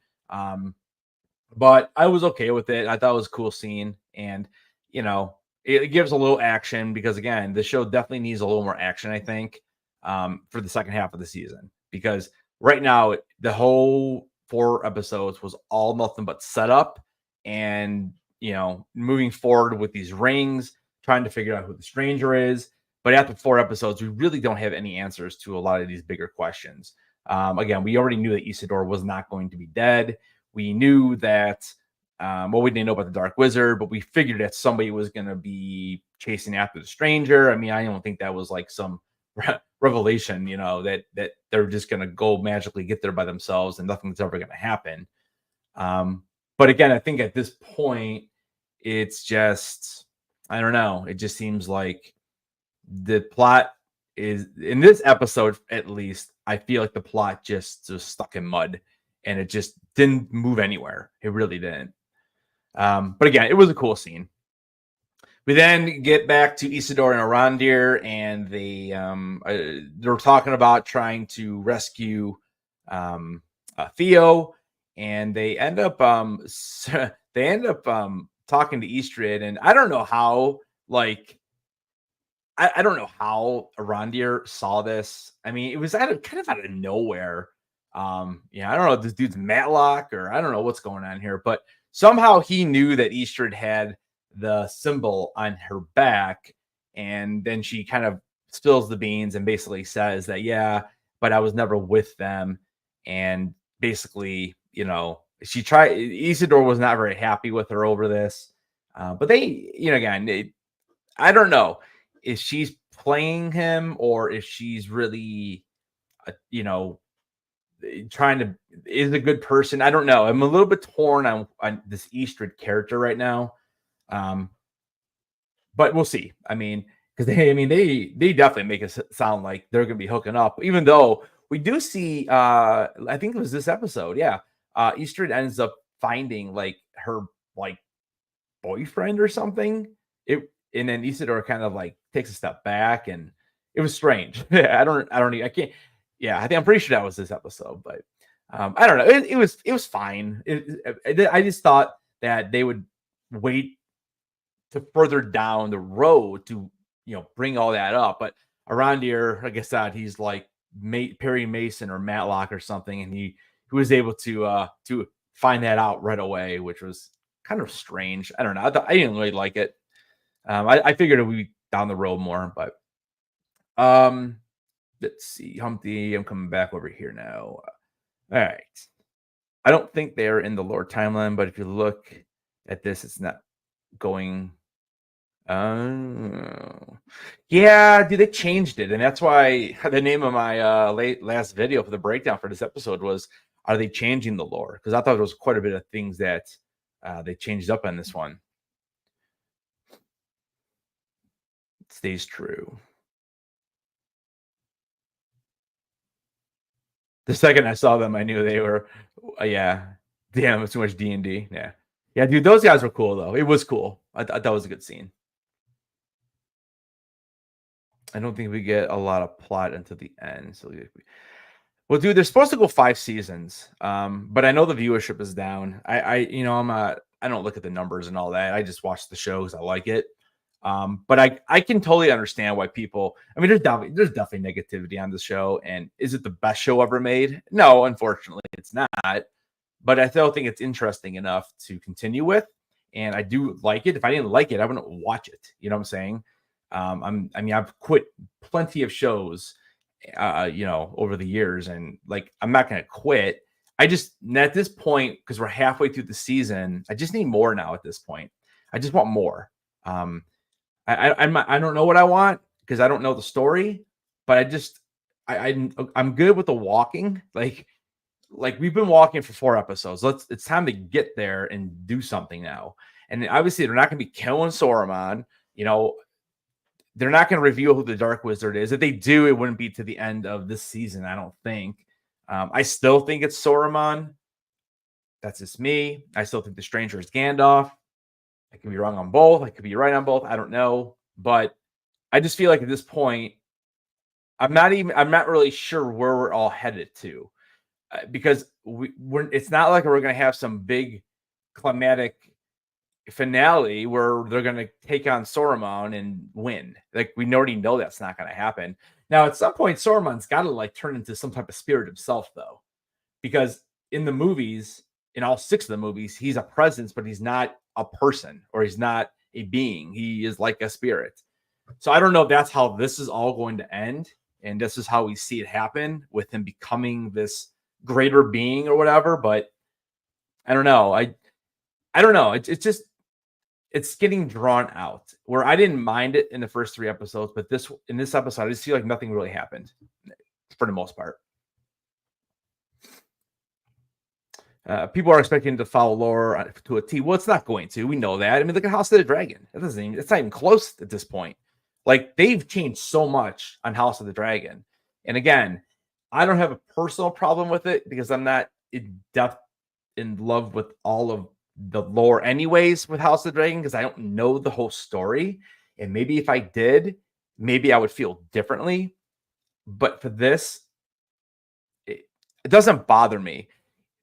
But I was okay with it. I thought it was a cool scene, and you know, it gives a little action because again, the show definitely needs a little more action. I think for the second half of the season because right now the whole 4 episodes was all nothing but setup and moving forward with these rings, trying to figure out who the stranger is. But after 4 episodes, we really don't have any answers to a lot of these bigger questions. Again, we already knew that Isidore was not going to be dead. We knew that, well, we didn't know about the Dark Wizard, but we figured that somebody was going to be chasing after the stranger. I mean, I don't think that was like some revelation, that they're just going to go magically get there by themselves and nothing's ever going to happen. But again, I think at this point, it's just, I don't know. It just seems like the plot is in this episode, at least, I feel like the plot just stuck in mud and it just didn't move anywhere. It really didn't. But again, it was a cool scene. We then get back to Isidore and Arondir, and they're talking about trying to rescue Theo, and they end up talking to Eastrid, and I don't know how like I don't know how Arondir saw this. I mean, it was kind of out of nowhere. Yeah, I don't know if this dude's Matlock or I don't know what's going on here, but somehow he knew that Eastrid had the symbol on her back, and then she kind of spills the beans and basically says that, yeah, but I was never with them. And basically, she tried Isidore was not very happy with her over this. But they, again, I don't know if she's playing him or if she's really, trying to is a good person. I don't know. I'm a little bit torn on this Eastrid character right now. Um, but we'll see. I mean, because they definitely make it sound like they're gonna be hooking up, even though we do see I think it was this episode, yeah. Eastrid ends up finding like her like boyfriend or something. It and then Isidore kind of like takes a step back, and it was strange. I can't. Yeah, I think I'm pretty sure that was this episode, but I don't know. It was fine. I just thought that they would wait to further down the road to bring all that up, but around here, like I said, he's like Perry Mason or Matlock or something, and he was able to find that out right away, which was kind of strange. I don't know. I didn't really like it. I figured it would be down the road more, but um, let's see. Humpty, I'm coming back over here now. All right. I don't think they're in the lore timeline, but if you look at this, it's not going. Oh, yeah, dude, they changed it, and that's why the name of my last video for the breakdown for this episode was "Are they changing the lore?" Because I thought there was quite a bit of things that they changed up on this one. It stays true. The second I saw them, I knew they were, yeah, damn, it's too much D&D. Yeah, yeah, dude, those guys were cool though. It was cool. I thought that was a good scene. I don't think we get a lot of plot until the end. So Well, dude, they're supposed to go 5 seasons, but I know the viewership is down. I don't look at the numbers and all that. I just watch the show because I like it. But I can totally understand why people. I mean, there's definitely negativity on the show. And is it the best show ever made? No, unfortunately, it's not. But I still think it's interesting enough to continue with, and I do like it. If I didn't like it, I wouldn't watch it. You know what I'm saying? I've quit plenty of shows, over the years, and like I'm not gonna quit. I just at this point, because we're halfway through the season, I just need more now. At this point, I just want more. Um, I don't know what I want because I don't know the story, but I'm good with the walking. Like we've been walking for 4 episodes. It's time to get there and do something now. And obviously they're not going to be killing Sauron. You know, they're not going to reveal who the Dark Wizard is. If they do, it wouldn't be to the end of this season, I don't think. I still think it's Sauron. That's just me. I still think the Stranger is Gandalf. I could be wrong on both. I could be right on both. I don't know. But I just feel like at this point, I'm not really sure where we're all headed to. Because it's not like we're going to have some big climatic finale where they're going to take on Sauron and win. Like we already know that's not going to happen. Now, at some point, Sauron's got to like turn into some type of spirit himself, though, because in the movies, in all 6 of the movies, he's a presence, but he's not a person or he's not a being. He is like a spirit. So I don't know if that's how this is all going to end, and this is how we see it happen with him becoming this greater being or whatever. But I don't know. I don't know. It's just it's getting drawn out where I didn't mind it in the first 3 episodes, but in this episode, I just feel like nothing really happened for the most part. People are expecting to follow lore to a T. Well, it's not going to. We know that. I mean, look at House of the Dragon. It's not even close at this point. Like they've changed so much on House of the Dragon. And again, I don't have a personal problem with it because I'm not in depth in love with all of the lore anyways with House of the Dragon because I don't know the whole story. And maybe if I did, maybe I would feel differently. But for this, it doesn't bother me.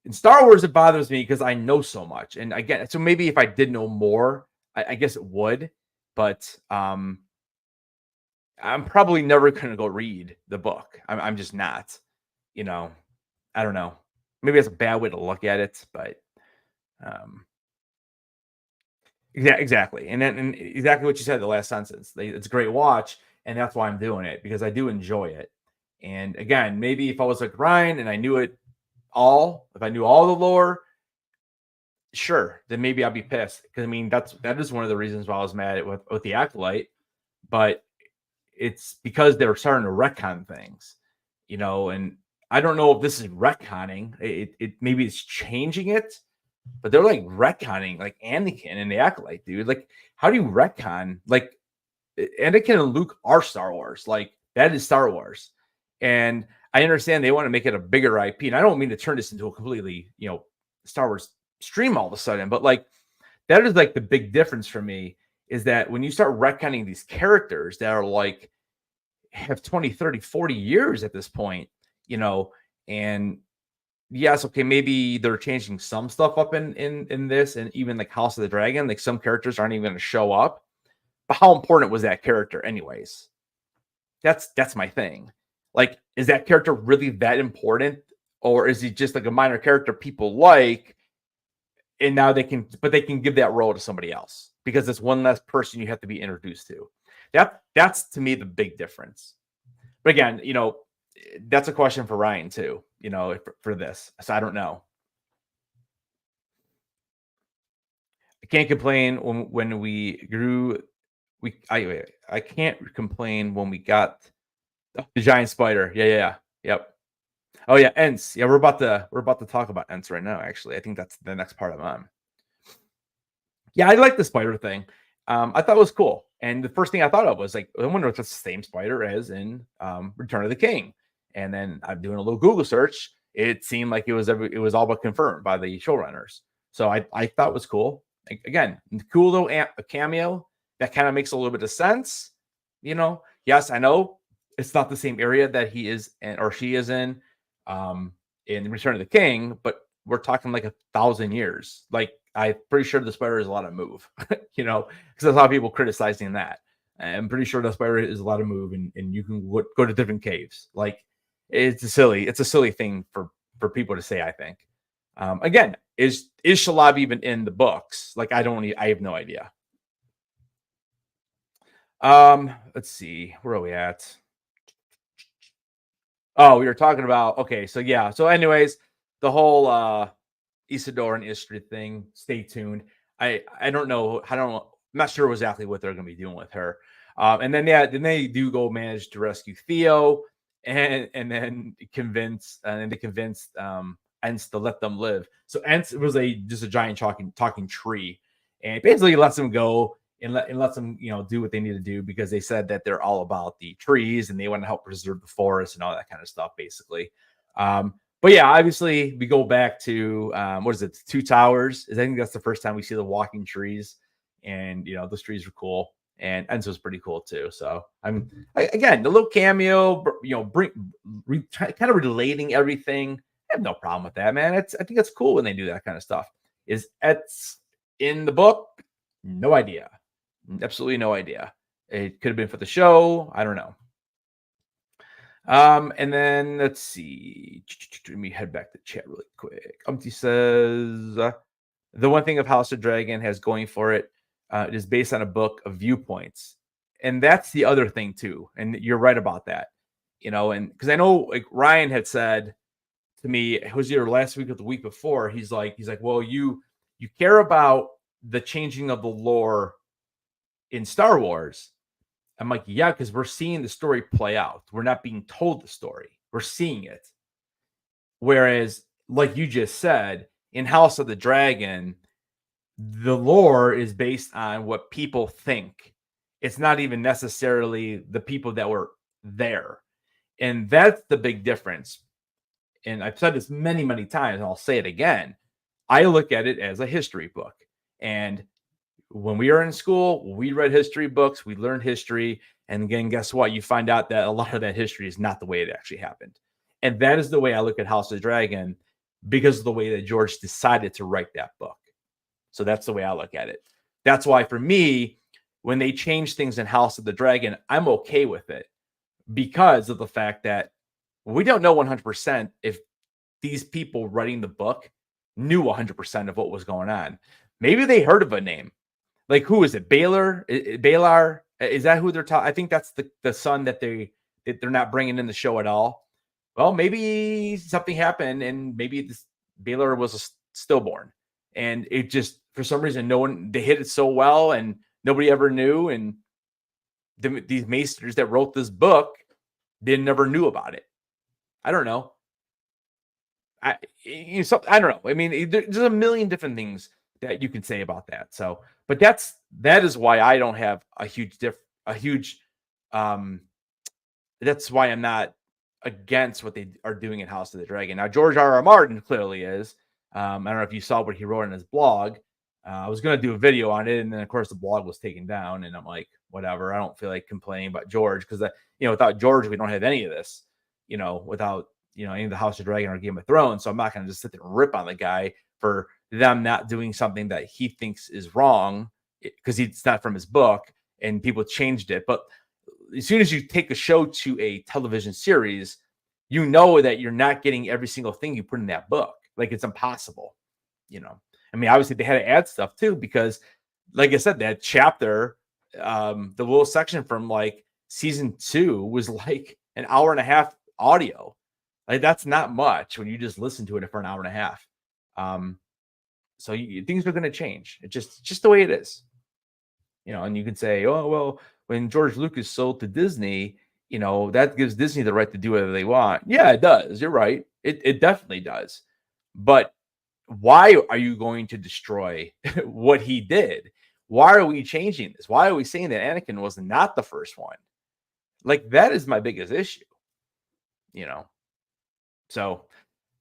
In Star Wars, it bothers me because I know so much. And again, so maybe if I did know more, I guess it would. But I'm probably never going to go read the book. I'm just not. I don't know. Maybe that's a bad way to look at it, but exactly. And exactly what you said, the last sentence. It's a great watch, and that's why I'm doing it because I do enjoy it. And again, maybe if I was like Ryan and I knew it all, if I knew all the lore, sure, then maybe I'd be pissed. Because I mean, that is one of the reasons why I was mad with the Acolyte. But it's because they're starting to retcon things, and I don't know if this is retconning. It maybe it's changing it, but they're like retconning like Anakin and the Acolyte, dude. Like, how do you retcon? Like, Anakin and Luke are Star Wars. Like, that is Star Wars. And I understand they want to make it a bigger IP. And I don't mean to turn this into a completely, Star Wars stream all of a sudden, but like, that is like the big difference for me is that when you start retconning these characters that are like, have 20, 30, 40 years at this point, and yes, okay, maybe they're changing some stuff up in this, and even like House of the Dragon, like some characters aren't even going to show up. But how important was that character anyways? That's my thing. Like, is that character really that important? Or is he just like a minor character people like, and now they can give that role to somebody else because it's one less person you have to be introduced to. That's to me the big difference. But again, that's a question for Ryan too, for this. So I don't know. I can't complain when we grew. I can't complain when we got the giant spider. Yeah. Yep. Oh yeah, Ents. Yeah, we're about to talk about Ents right now. Actually, I think that's the next part I'm on. Yeah, I like the spider thing. I thought it was cool. And the first thing I thought of was like, I wonder if it's the same spider as in Return of the King. And then I'm doing a little Google search. It seemed like it was all but confirmed by the showrunners. So I thought it was cool. Again, cool little a cameo that kind of makes a little bit of sense. Yes, I know it's not the same area that he is or she is in. in Return of the King, but we're talking like 1,000 years. Like, I'm pretty sure the spider is a lot of move, because there's a lot of people criticizing that. I'm pretty sure the spider is a lot of move, and you can go to different caves. Like, it's a silly thing for people to say, I think. Again, is Shalab even in the books? Like, I have no idea. Let's see, where are we at? Oh, we were talking about, okay, so yeah. So anyways, the whole Isidore and Istrid thing, stay tuned. I don't know. I'm not sure exactly what they're gonna be doing with her. And then then they do go manage to rescue Theo and then they convinced Ents to let them live. So Ents was just a giant talking tree, and basically lets them go and lets them do what they need to do, because they said that they're all about the trees and they want to help preserve the forest and all that kind of stuff, basically. But yeah, obviously we go back to what is it, Two Towers? I think that's the first time we see the walking trees, and those trees are cool, and Enzo's pretty cool too. So again, the little cameo, kind of relating everything. I have no problem with that, man. I think it's cool when they do that kind of stuff. Is it's in the book? No idea. Absolutely no idea. It could have been for the show. I don't know. And then let's see. Let me head back to chat really quick. Umpty says the one thing of House of Dragon has going for it, it is based on a book of viewpoints, and that's the other thing too. And you're right about that, and because I know, like, Ryan had said to me, it was either last week or the week before. He's like, well, you care about the changing of the lore in Star Wars. I'm like, yeah, because we're seeing the story play out. We're not being told the story. We're seeing it. Whereas, like you just said, in House of the Dragon, the lore is based on what people think. It's not even necessarily the people that were there. And that's the big difference. And I've said this many, many times, and I'll say it again. I look at it as a history book. And when we were in school, we read history books, we learned history. And again, guess what? You find out that a lot of that history is not the way it actually happened. And that is the way I look at House of the Dragon, because of the way that George decided to write that book. So that's the way I look at it. That's why, for me, when they change things in House of the Dragon, I'm okay with it, because of the fact that we don't know 100% if these people writing the book knew 100% of what was going on. Maybe they heard of a name. Like, who is it? Baylor? Balar? Is that who they're talking? I think that's the son that they're not bringing in the show at all. Well, maybe something happened, and maybe this Baylor was a stillborn, and it just, for some reason, they hit it so well, and nobody ever knew. And these maesters that wrote this book, they never knew about it. I don't know. I don't know. I mean, there's a million different things that you can say about that. So, but that is why I don't have a huge that's why I'm not against what they are doing in House of the Dragon. Now, George R.R. Martin clearly is. I don't know if you saw what he wrote on his blog. I was going to do a video on it, and then of course the blog was taken down, and I'm like, whatever. I don't feel like complaining about George, because without George, we don't have any of this. Without any of the House of Dragon or Game of Thrones. So I'm not going to just sit there and rip on the guy for them not doing something that he thinks is wrong, because it's not from his book and people changed it. But as soon as you take a show to a television series, you know that you're not getting every single thing you put in that book. Like, it's impossible. I mean, obviously they had to add stuff too, because like I said, that chapter, the little section from like season 2 was like an hour and a half audio. Like, that's not much when you just listen to it for an hour and a half. So things are going to change. It's just the way it is. And you can say, oh, well, when George Lucas sold to Disney, that gives Disney the right to do whatever they want. Yeah, it does. You're right. It definitely does. But why are you going to destroy what he did? Why are we changing this? Why are we saying that Anakin was not the first one? Like, that is my biggest issue. So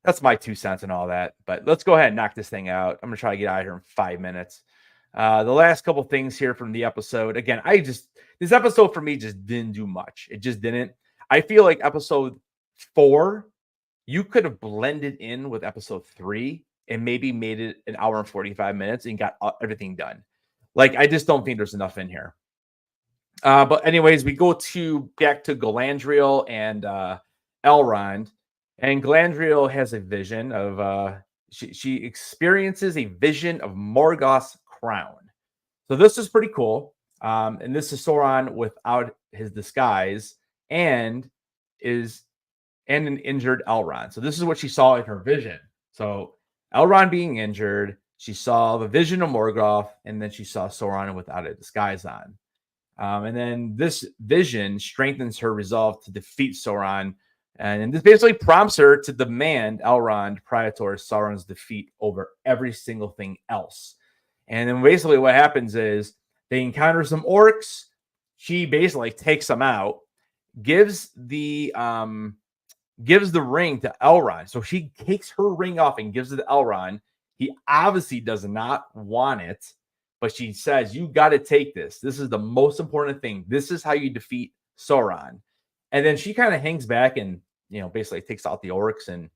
that's my 2 cents and all that. But let's go ahead and knock this thing out. I'm going to try to get out of here in 5 minutes. The last couple things here from the episode. Again, this episode for me just didn't do much. It just didn't. I feel like episode 4, you could have blended in with episode 3 and maybe made it an hour and 45 minutes and got everything done. Like, I just don't think there's enough in here. But anyways, we go back to Galadriel and Elrond, and Galadriel has a vision of she experiences a vision of Morgoth's crown. So this is pretty cool. And this is Sauron without his disguise and an injured Elrond. So this is what she saw in her vision. So Elrond being injured, she saw the vision of Morgoth, and then she saw Sauron without a disguise on. And then this vision strengthens her resolve to defeat Sauron. And this basically prompts her to demand Elrond Praetor Sauron's defeat over every single thing else. And then basically what happens is they encounter some orcs. She basically takes them out, gives the ring to Elrond. So she takes her ring off and gives it to Elrond. He obviously does not want it, but she says, you got to take this. This is the most important thing. This is how you defeat Sauron. And then she kind of hangs back and, basically takes out the orcs. And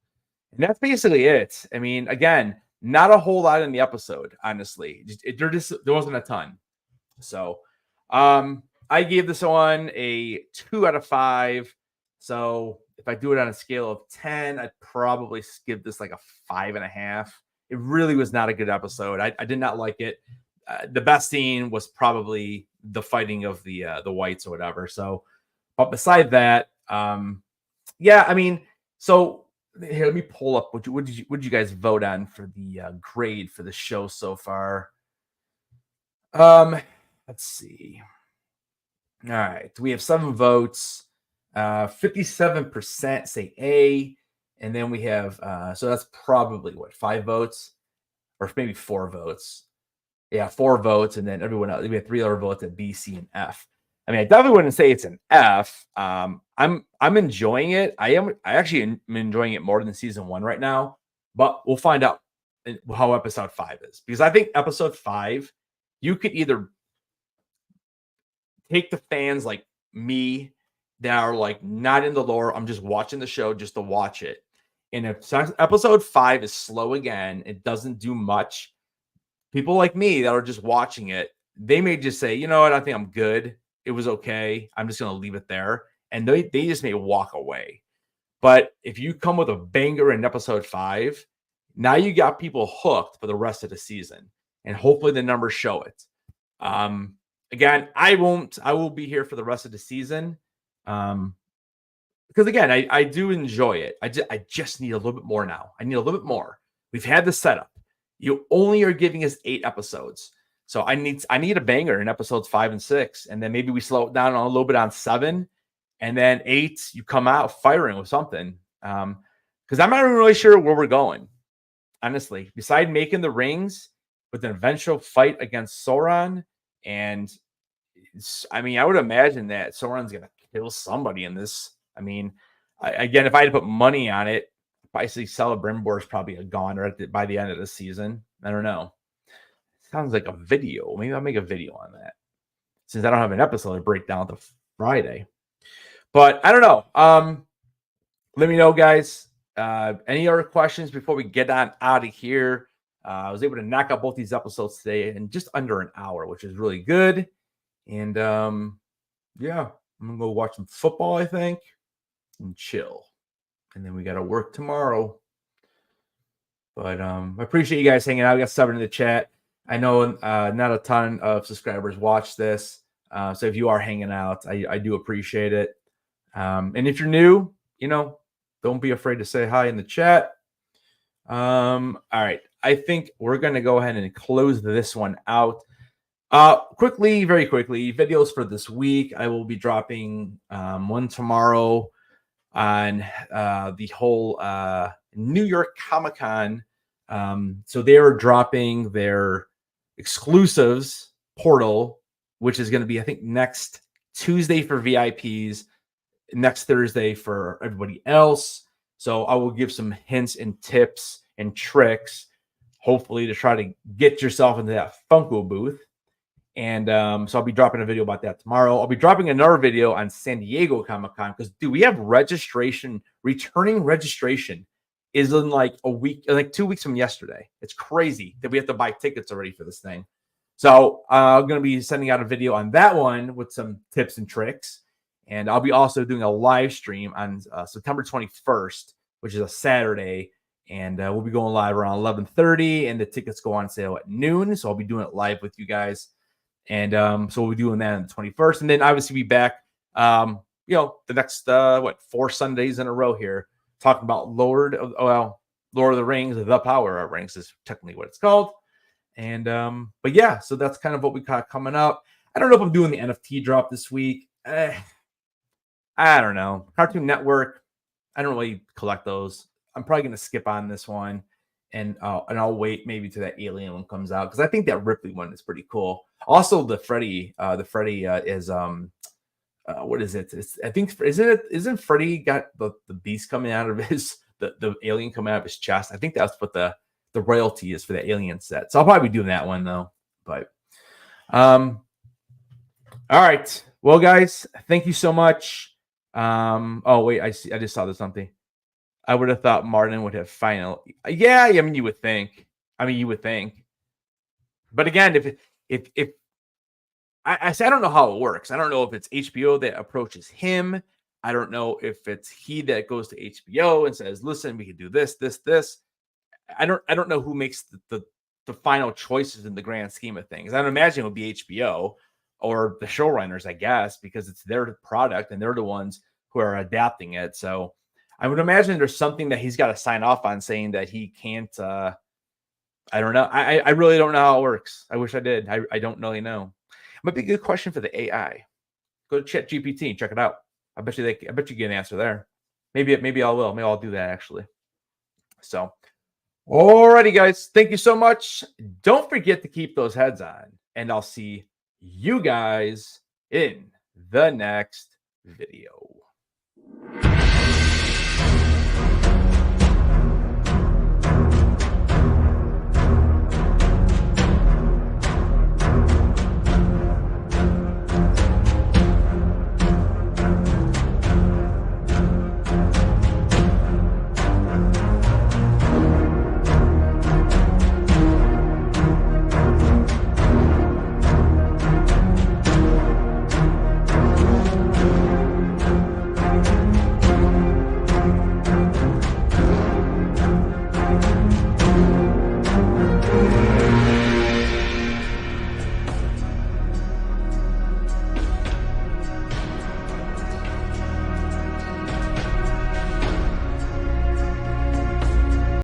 that's basically it. I mean, again, not a whole lot in the episode, honestly. There wasn't a ton. So I gave this one a 2 out of 5. So if I do it on a scale of 10, I'd probably give this like a 5.5. It really was not a good episode. I did not like it. The best scene was probably the fighting of the whites or whatever. So, but beside that, yeah, I mean, so here, let me pull up what did you guys vote on for the grade for the show so far. Let's see. All right, we have 7 votes. 57% say A, and then we have so that's probably what, 5 votes or maybe 4 votes. Yeah, 4 votes, and then everyone else. We have 3 other votes at B, C, and F. I mean, I definitely wouldn't say it's an F. I'm enjoying it. I actually am enjoying it more than season 1 right now. But we'll find out how episode 5 is, because I think episode 5, you could either take the fans like me that are like not in the lore. I'm just watching the show just to watch it. And if episode 5 is slow again, it doesn't do much. People like me that are just watching it, they may just say, you know what, I think I'm good. It was okay. I'm just going to leave it there. And they just may walk away. But if you come with a banger in episode 5, now you got people hooked for the rest of the season. And hopefully the numbers show it. Again, I will be here for the rest of the season. Because again, I do enjoy it. I just need a little bit more now. I need a little bit more. We've had the setup. You only are giving us 8 episodes. So I need a banger in episodes 5 and 6. And then maybe we slow it down a little bit on 7. And then 8, you come out firing with something. Because I'm not even really sure where we're going. Honestly, besides making the rings with an eventual fight against Sauron. And I mean, I would imagine that Sauron's going to kill somebody in this. I mean, again, if I had to put money on it, I see Celebrimbor is probably a goner by the end of the season. I don't know. Sounds like a video. Maybe I'll make a video on that, since I don't have an episode to break down to Friday. But I don't know. Let me know, guys. Any other questions before we get on out of here? I was able to knock out both these episodes today in just under an hour, which is really good. And yeah, I'm gonna go watch some football, I think, and chill. And then we got to work tomorrow. But I appreciate you guys hanging out. We got 7 in the chat. I know not a ton of subscribers watch this. So if you are hanging out, I do appreciate it. And if you're new, don't be afraid to say hi in the chat. All right. I think we're going to go ahead and close this one out. Very quickly, videos for this week. I will be dropping one tomorrow on the whole New York Comic-Con. So they are dropping their exclusives portal, which is going to be, I think, next Tuesday for VIPs, next Thursday for everybody else. So I will give some hints and tips and tricks, hopefully, to try to get yourself into that Funko booth. And so I'll be dropping a video about that tomorrow. I'll be dropping another video on San Diego Comic-Con because, dude, we have returning registration is in like a week, like 2 weeks from yesterday. It's crazy that we have to buy tickets already for this thing. So I'm going to be sending out a video on that one with some tips and tricks. And I'll be also doing a live stream on September 21st, which is a Saturday. And we'll be going live around 11:30, and the tickets go on sale at noon. So I'll be doing it live with you guys. And so we'll be doing that on the 21st. And then obviously be back, the next, 4 Sundays in a row here, talking about Lord of the Rings, The Power of Rings is technically what it's called. And, but yeah, so that's kind of what we got coming up. I don't know if I'm doing the NFT drop this week. I don't know. Cartoon Network, I don't really collect those. I'm probably going to skip on this one. And I'll wait maybe till that Alien one comes out because I think that Ripley one is pretty cool. Also, the Freddy is what is it? I think isn't Freddy got the beast coming out of his the alien coming out of his chest? I think that's what the royalty is for the Alien set. So I'll probably be doing that one though. But all right, well guys, thank you so much. Oh wait, I just saw there's something. I would have thought Martin would have final. Yeah, I mean, you would think. But again, if I don't know how it works. I don't know if it's HBO that approaches him. I don't know if it's he that goes to HBO and says, "Listen, we can do this, this, this." I don't know who makes the final choices in the grand scheme of things. I'd imagine it would be HBO or the showrunners, I guess, because it's their product and they're the ones who are adapting it. So I would imagine there's something that he's got to sign off on saying that he can't. I don't know. I really don't know how it works. I wish I did. I don't really know. Might be a good question for the AI. Go to ChatGPT and check it out. I bet you get an answer there. Maybe I will. Maybe I'll do that actually. So, alrighty, guys. Thank you so much. Don't forget to keep those heads on, and I'll see you guys in the next video.